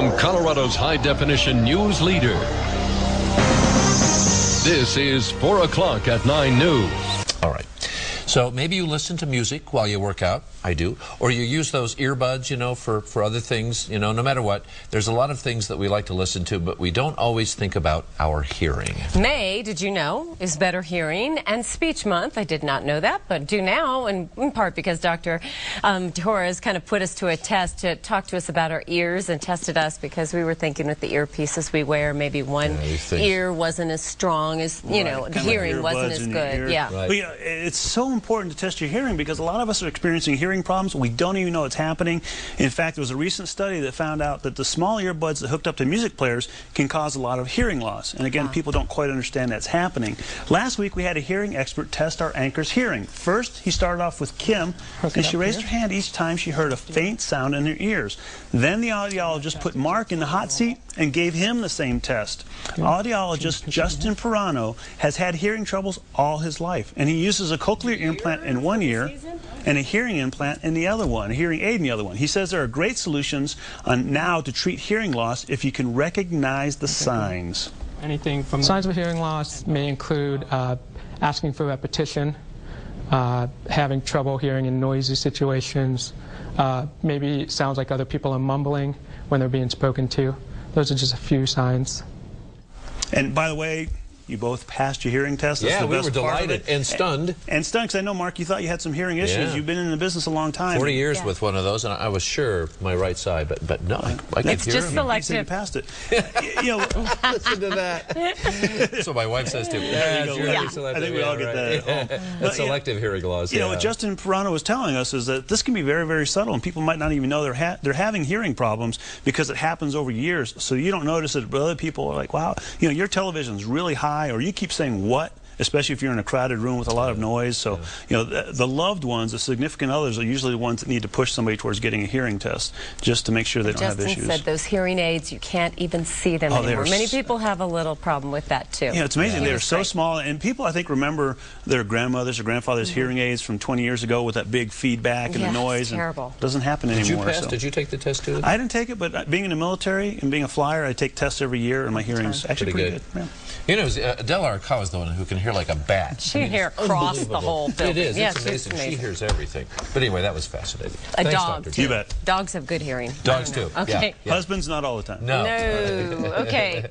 From Colorado's high-definition news leader, this is 4 o'clock at 9 News. All right. So maybe you listen to music while you work out. I do. Or you use those earbuds, you know, for other things. You know, no matter what, there's a lot of things that we like to listen to, but we don't always think about our hearing. May, did you know, is Better Hearing and Speech Month. I did not know that, but do now, and in part because Dr. Torres kind of put us to a test to talk to us about our ears and tested us because we were thinking with the earpieces we wear, maybe one ear wasn't as strong as, you know, the hearing wasn't as good. Yeah. Right. But, you know, it's so important to test your hearing because a lot of us are experiencing hearing problems. We don't even know it's happening. In fact, there was a recent study that found out that the small earbuds that hooked up to music players can cause a lot of hearing loss. And again, people don't quite understand that's happening. Last week, we had a hearing expert test our anchor's hearing. First, he started off with Kim, and she raised her hand each time she heard a faint sound in her ears. Then the audiologist put Mark in the hot seat and gave him the same test. Audiologist Justin Perrano has had hearing troubles all his life, and he uses a cochlear implant in one ear and a hearing implant in the other one, a hearing aid in the other one. He says there are great solutions now to treat hearing loss if you can recognize the signs. Anything from signs of hearing loss may include asking for repetition, having trouble hearing in noisy situations, maybe it sounds like other people are mumbling when they're being spoken to. Those are just a few signs. And by the way, you both passed your hearing test. That's yeah, the we best were delighted and stunned. And stunned, because I know, Mark, you thought you had some hearing issues. Yeah. You've been in the business a long time. 40 years with one of those, and I was sure my right side, but no, I could hear it's just him. selective. You passed it. You know, listen to that. That's what my wife says too. There you go. Yeah. I think we all get that at home. But, selective hearing loss. You know, what Justin Perrano was telling us is that this can be very, very subtle, and people might not even know they're having hearing problems because it happens over years. So you don't notice it, but other people are like, wow, you know, your television's really high, or you keep saying what? Especially if you're in a crowded room with a lot of noise. So, you know, the loved ones, the significant others, are usually the ones that need to push somebody towards getting a hearing test just to make sure they don't have issues. Justin said those hearing aids, you can't even see them anymore. Many people have a little problem with that, too. Yeah, it's amazing. They're so small. And people, I think, remember their grandmothers or grandfathers' hearing aids from 20 years ago with that big feedback and the noise. It's terrible. It doesn't happen anymore. Did you pass? Did you take the test, too? I didn't take it, but being in the military and being a flyer, I take tests every year, and my hearing's actually pretty good. Yeah. You know, Adele Arcau is the one who can hear like a bat. She can hear across the whole building. It is. Yes, it's amazing. She hears everything. But anyway, that was fascinating. A Thanks, dog, Dr. too. You bet. Dogs have good hearing. Dogs, too. Okay. Yeah. Husbands, not all the time. No. No. Okay.